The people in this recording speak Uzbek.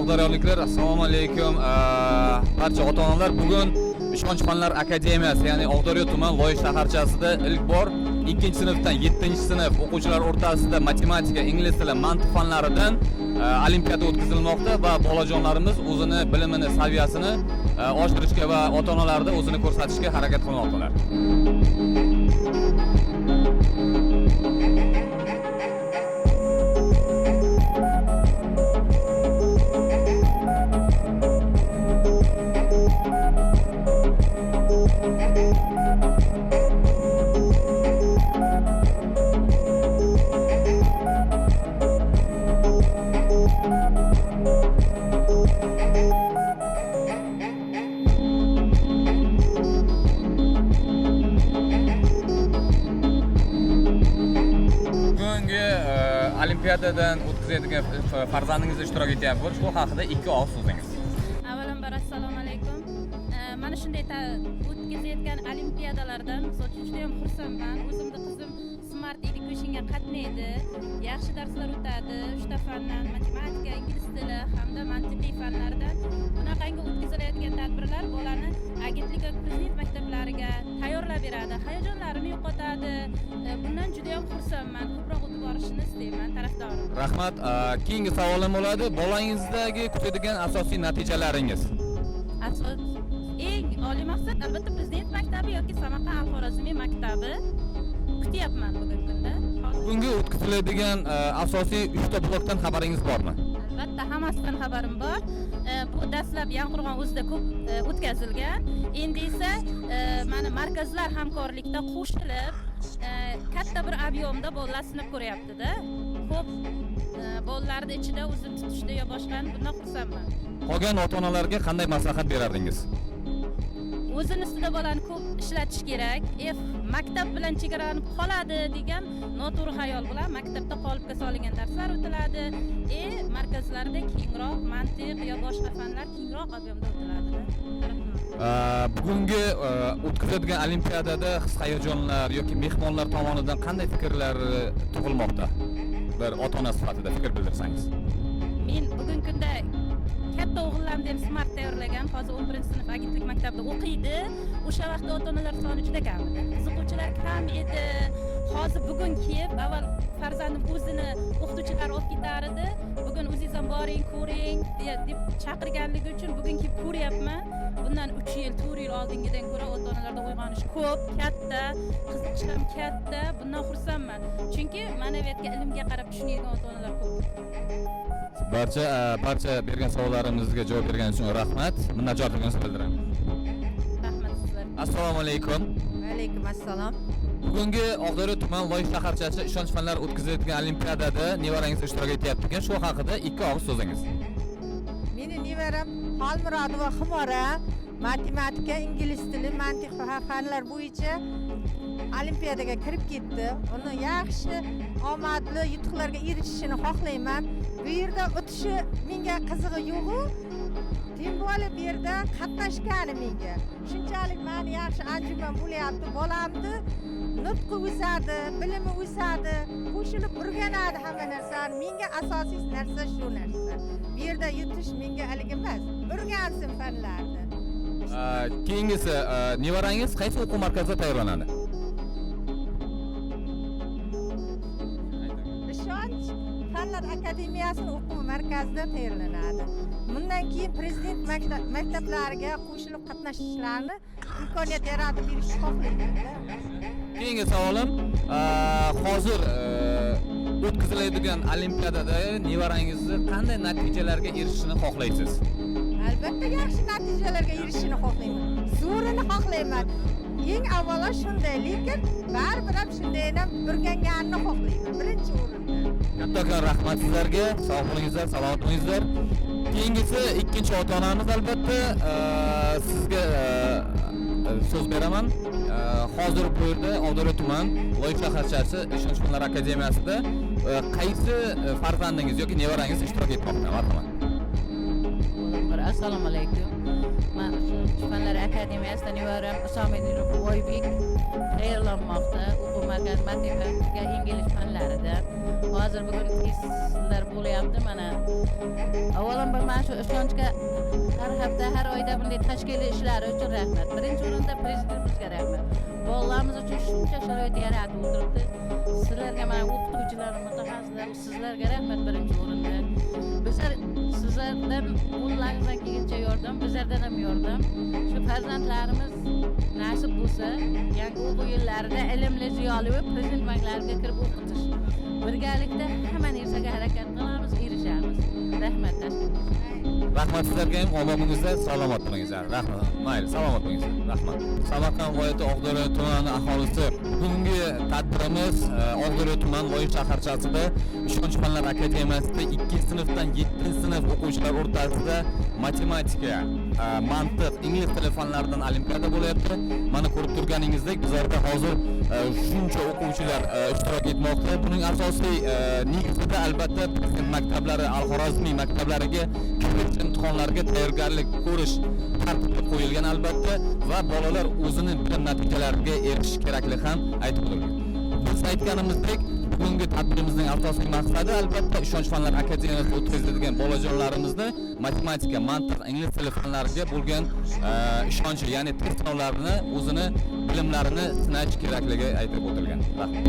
Oqdaryoliklar, assalomu alaykum. Barcha ota-onalar, bugun Ishonch fanlar akademiyasi, ya'ni Oqdaryo tuman Loy shaharchasida ilk bor 2-sinfdan 7-sinf o'quvchilar o'rtasida matematika, ingliz tili, mantiq fanlaridan olimpiada o'tkazilmoqda va bolajonlarimiz o'zini bilimini, saviyasini oshirishga va ota-onalarda o'zini ko'rsatishga harakat qilmoqdalar. Olimpiadadan o'tkazadigan farzandingiz ishtirok etyapti. Shu haqida ikki og'iz so'zingiz. Avvalambor assalomu alaykum. Mana shunday o'tkazayotgan olimpiadalardan juda ham xursandman. O'zimning qizim Smart Education'ga qatnaydi. Yaxshi darslar o'tadi. 3 fandan matematika, ingliz tili hamda mantiqiy fanlardan. Bunaqangi o'tkazilayotgan tadbirlar bolani agentlik va prezident maktablariga tayyorlab beradi. Hayajonlarini yo'qotadi. Bundan juda ham xursandman. Ko'proq o'tib borishini istayman, tarafdorim. Rahmat. Keyingi savolim bo'ladi. Bolangizdagi kutadigan asosiy natijalaringiz? Eng oliy maqsad albatta prezident maktabi yoki Samarqand Al-Xorazmiy maktabi kutyapman bugungi kunda. Bugungi o'tkaziladigan asosiy 3 ta blokdan xabaringiz bormi? Albatta, hammasidan xabarim bor. Bu dastlab Yanqo'rg'on o'zida ko'p o'tkazilgan. Endi esa mana markazlar hamkorlikda qo'shilib katta bir ob'yomda bolalar sinab ko'ryapti-da. Ko'p bolalarning ichida o'zim tutishda yo boshqani bundan xursandman. Qolgan ota-onalarga qanday maslahat berardingiz? O'zini ustida bolani ko'p ishlatish kerak. Maktab bilan chegaralanib qoladi degan noto'g'ri xayol bilan maktabda qolibga solingan darslar o'tiladi. Markazlarda kengroq mantiq yo boshqa fanlar kengroq ob'yomda o'tiladi. Bugungi o'tkaziladigan olimpiadada his-hayajonlar yoki mehmonlar tomonidan qanday fikrlar tug'ilmoqda? Bir ota-ona sifatida fikr bildirsangiz. Men bugungi kunda katta o'g'illarni ham Smart tayyorlagan. Hozir 11-sinf agentlik maktabida o'qiydi. O'sha vaqtda ota-onalar soni juda kam edi. Qiziquvchilar kam edi. Hozir bugun kelib, avval farzandim o'zini o'qituvchilar olib ketar edi. Bugun o'zingiz ham boring, ko'ring deb chaqirganligi uchun bugun kelib ko'ryapman. Bundan 3 yil, 4 yil oldingidan ko'ra ota-onalarda uyg'onish ko'p, katta, qiziqish ham katta. Bundan xursandman. Chunki ma'naviyatga, ilmga qarab tushunadigan ota-onalar ko'p. Barcha bergan savollarimizga javob berganingiz uchun rahmat. Minnatdorligimizni bildiraman. Rahmat sizlarga. Assalomu alaykum. Va alaykum assalom. Bugungi Oqdaryo tuman Loy shaharchasi ishonch fanlar o'tkaziladigan olimpiadada nevarangiz ishtirok etyapti ekan. Shu haqida ikki og'iz so'zingiz. Meni nevaram Xolmurodova Xumora matematika, ingliz tili, mantiq va fanlar bo'yicha olimpiadaga kirib ketdi. Uni yaxshi, omadli yutuqlarga erishishini xohlayman. Bu yerda o'tishi menga qizig'i yo'q-ku. Tем более bu yerda qatnashgani menga. Shunchalik meni yaxshi anjuman bo'lyapti. Bolamni nutqi o'sadi, bilimi o'sadi, qo'shilib o'rganadi hamma narsani. Menga asosiy narsa shu narsa. Bu yerda yutish menga alik emas. O'rgansin fanlarni. Keyingisi nevarangiz qaysi o'quv markazida tayyorlanadi? Ishonch fanlar akademiyasining o'quv markazida tayyorlanadi. Bundan keyin prezident maktablariga qo'shilib qatnashishlarini imkoniyat yaratib berishni xohlayman. Keyingi savolim, hozir o'tkaziladigan olimpiadada nevarangizni qanday natijalarga erishishini xohlaysiz? Albatta yaxshi natijalarga erishishini xohlayman. Zo'rini xohlayman. Eng avvalo shunday, lekin baribir ham shunday ham o'rganganini xohlayman. Birinchi o'rinda. Kattakon rahmat sizlarga. Sog' bo'lingizlar, salomat bo'lingizlar. Keyingisi ikkinchi ota-onamiz albatta sizga so'z beraman. Hozir bu yerda Oqdaryo tuman Loy shaharchasi ishonch fanlar akademiyasida qaysi farzandingiz yoki nevarangiz ishtirok etmoqda? Marhamat. Assalomu alaykum. Men Ishonch fanlar akademiyasida nevaram Usomiddinov Oybek tayyorlanmoqda. O'quv ekan matematika, ingliz fanlaridan. Hozir bugun testlar bo'lyapti mana. Avvalambor mana shu ishonchga har hafta, har oyda bunday tashkiliy ishlari uchun rahmat. Birinchi o'rinda prezidentimizga rahmat. Bolalarimiz uchun shuncha sharoit yaratib o'tiribdi. Sizlarga mana o'qituvchilar, mutaxassislar, sizlarga rahmat birinchi o'rinda. Bizlar sizlardan qo'llaringizdan kelgancha yordam, bizlardan ham yordam. Shu farzandlarimiz nasib bo'lsa, yangi o'quv yillarida ilmli, ziyoli va prezident maktabiga kirib o'qitish. Birgalikda hamma narsaga harakat qilamiz, erishamiz. Rahmat tashkilot. Rahmat sizlarga ham, omoningizda salomat bo'lingizlar. Rahmat. Mayli, salomat bo'lingizlar. Rahmat. Samarqand viloyati Oqdaryo tumani aholisi, bugungi tadbirimiz Oqdaryo tuman Loyiha shaharchasida Ishonch fanlar akademiyasida 2-sinfdan 7-sinf o'quvchilar o'rtasida matematika, mantiq, ingliz tili fanlaridan olimpiada bo'lyapti. Mana ko'rib turganingizdek, bizlarda hozir shuncha o'quvchilar ishtirok etmoqda. Buning asosiy negizida albatta prezident maktablari, al-Xorazmiy maktablariga kirish imtihonlariga tayyorgarlik ko'rish tartibga qo'yilgan albatta va bolalar o'zini bilim natijalariga erishish kerakligi ham aytib o'tilgan. Biz aytganimizdek, bugungi tadbirimizning asosiy maqsadi albatta Ishonch fanlar akademiyasida o'tkaziladigan bolajonlarimizni matematika, mantiq, ingliz tili fanlariga bo'lgan ishonchi, ya'ni test sinovlarini, o'zini bilimlarini sinash kerakligi aytib o'tilgan. Rahmat.